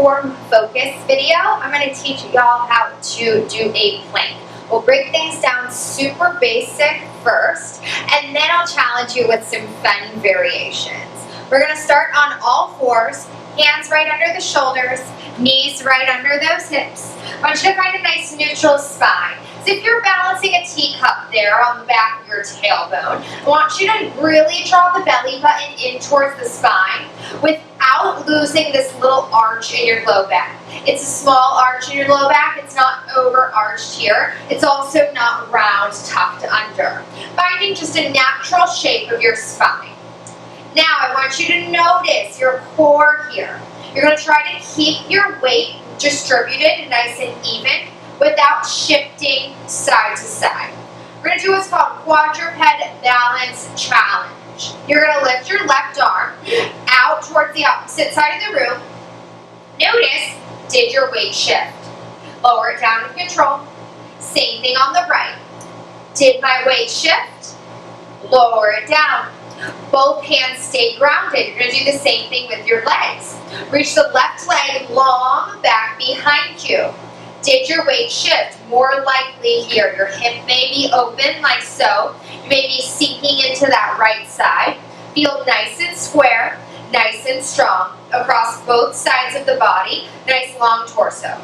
form focus video, I'm going to teach y'all how to do a plank. We'll break things down super basic first, and then I'll challenge you with some fun variations. We're going to start on all fours, hands right under the shoulders, knees right under those hips. I want you to find a nice neutral spine. So if you're balancing a teacup there on the back of your tailbone, I want you to really draw the belly button in towards the spine without losing this little arch in your low back. It's a small arch in your low back. It's not over-arched here. It's also not round, tucked under. Finding just a natural shape of your spine. Now I want you to notice your core here. You're going to try to keep your weight distributed nice and even without shifting side to side. We're going to do what's called quadruped balance challenge. You're going to lift your left arm out towards the opposite side of the room. Notice, did your weight shift? Lower it down with control. Same thing on the right. Did my weight shift? Lower it down. Both hands stay grounded. You're going to do the same thing with your legs. Reach the left leg long back behind you. Did your weight shift? More likely here. Your hip may be open like so. You may be sinking into that right side. Feel nice and square, nice and strong across both sides of the body. Nice long torso.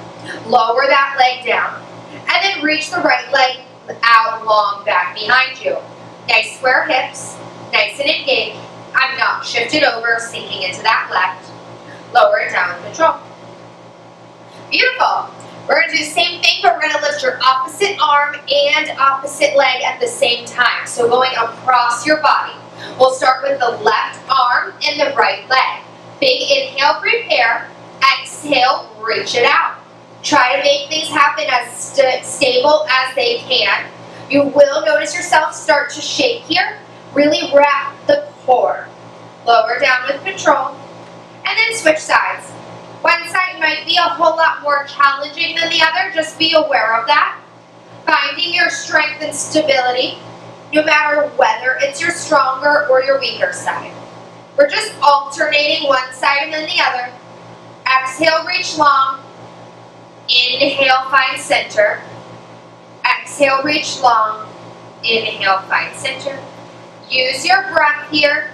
Lower that leg down. And then reach the right leg out long back behind you. Nice square hips. Nice and engaged. I'm not shifted over, sinking into that left. Lower it down with control. Beautiful. We're going to do the same thing, but we're going to lift your opposite arm and opposite leg at the same time. So going across your body. We'll start with the left arm and the right leg. Big inhale, prepare. Exhale, reach it out. Try to make things happen as stable as they can. You will notice yourself start to shake here. Really wrap the core. Lower down with control. And then switch sides. One side might be a whole lot more challenging than the other. Just be aware of that. Finding your strength and stability, no matter whether it's your stronger or your weaker side. We're just alternating one side and then the other. Exhale, reach long. Inhale, find center. Exhale, reach long. Inhale, find center. Use your breath here.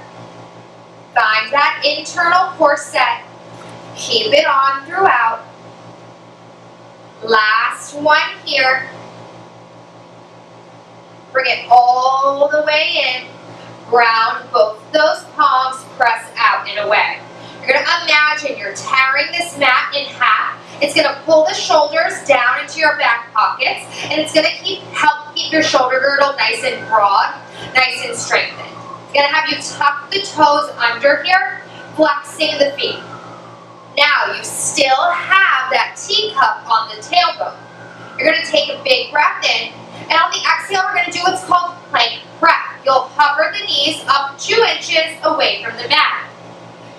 Find that internal core set. Keep it on throughout. Last one here. Bring it all the way in. Ground both those palms, press out and away. You're going to imagine you're tearing this mat in half. It's going to pull the shoulders down into your back pockets, and it's going to help keep your shoulder girdle nice and broad, nice and strengthened. It's going to have you tuck the toes under here, flexing the feet. Now you still have that teacup on the tailbone. You're going to take a big breath in, and on the exhale we're going to do what's called plank prep. You'll hover the knees up 2 inches away from the mat.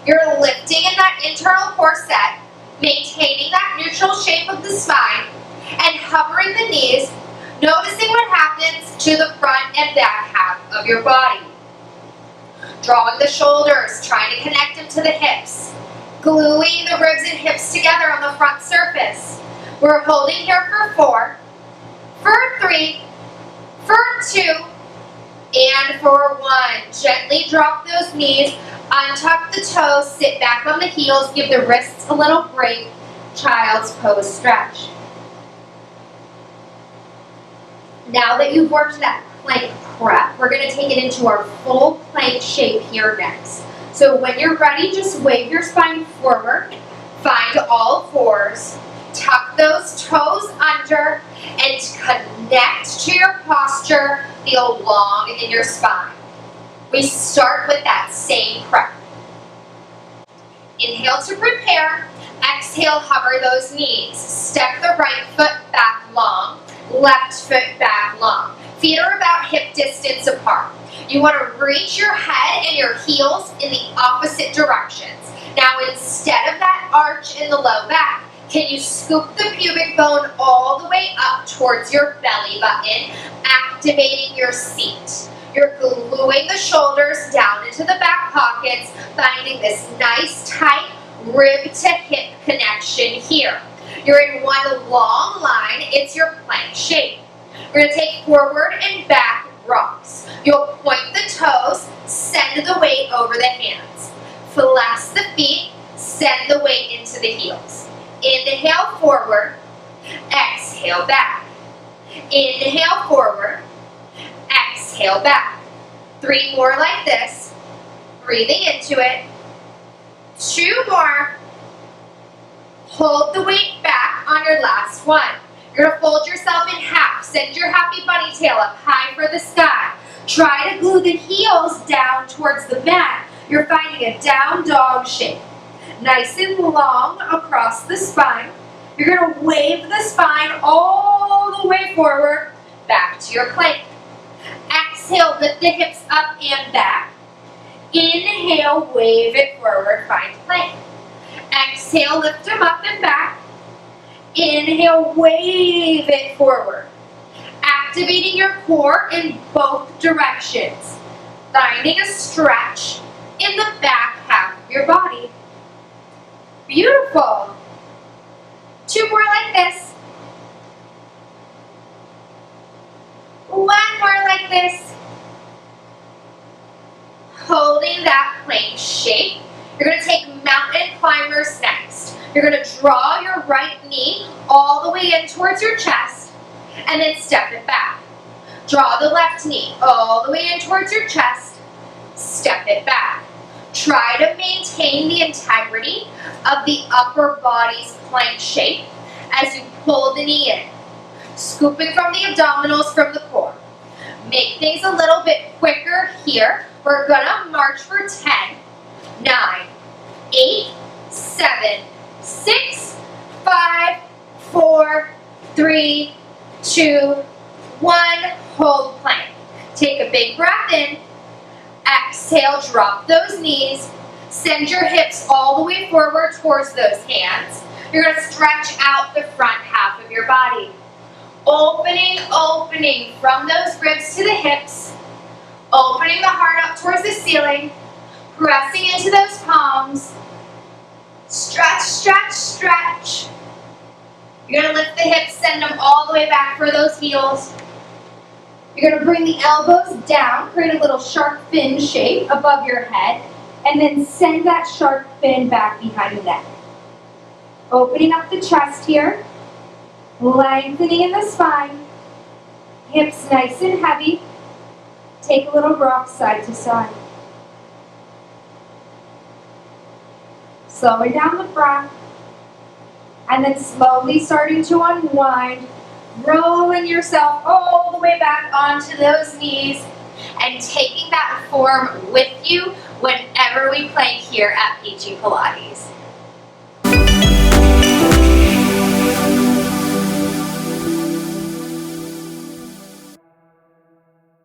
You're lifting in that internal core set, maintaining that neutral shape of the spine, and hovering the knees, noticing what happens to the front and back half of your body. Drawing the shoulders, trying to connect them to the hips. Gluing the ribs and hips together on the front surface. We're holding here for 4, for 3, for 2, and for 1. Gently drop those knees, untuck the toes, sit back on the heels, give the wrists a little break. Child's pose stretch. Now that you've worked that plank prep, we're going to take it into our full plank shape here next. So when you're ready, just wave your spine forward, find all fours, tuck those toes under, and connect to your posture. Feel long in your spine. We start with that same prep. Inhale to prepare. Exhale, hover those knees. Step the right foot back long, left foot back long. Feet are about hip distance apart. You want to reach your head and your heels in the opposite directions. Now instead of that arch in the low back, can you scoop the pubic bone all the way up towards your belly button, activating your seat? You're gluing the shoulders down into the back pockets, finding this nice, tight, rib to hip connection here. You're in one long line. It's your plank shape. We're going to take forward and back rocks. You'll point the toes, send the weight over the hands. Flex the feet, send the weight into the heels. Inhale forward, exhale back. Inhale forward, exhale back. 3 more like this. Breathing into it. 2 more. Hold the weight back on your last one. You're going to fold yourself in half. Send your happy bunny tail up high for the sky. Try to glue the heels down towards the mat. You're finding a down dog shape. Nice and long across the spine. You're going to wave the spine all the way forward, back to your plank. Exhale, lift the hips up and back. Inhale, wave it forward, find plank. Exhale, lift them up and back. Inhale, wave it forward. Activating your core in both directions. Finding a stretch in the back half of your body. Beautiful. 2 more like this. 1 more like this. Holding that plank shape. You're going to take mountain climbers next. You're going to draw your right knee all the way in towards your chest and then step it back. Draw the left knee all the way in towards your chest, step it back. Try to maintain the integrity of the upper body's plank shape as you pull the knee in. Scooping from the abdominals from the core. Make things a little bit quicker here. We're going to march for 10, 9, 8, 7, 6, 5, 4, 3, 2, 1. Hold plank. Take a big breath in. Exhale, drop those knees. Send your hips all the way forward towards those hands. You're going to stretch out the front half of your body. Opening from those ribs to the hips. Opening the heart up towards the ceiling. Pressing into those palms. Stretch, stretch, stretch. You're going to lift the hips, send them all the way back for those heels. You're going to bring the elbows down, create a little shark fin shape above your head, and then send that shark fin back behind the neck. Opening up the chest here, lengthening in the spine, hips nice and heavy. Take a little rock side to side. Slowing down the breath, and then slowly starting to unwind, rolling yourself all the way back onto those knees, and taking that form with you whenever we plank here at PG Pilates.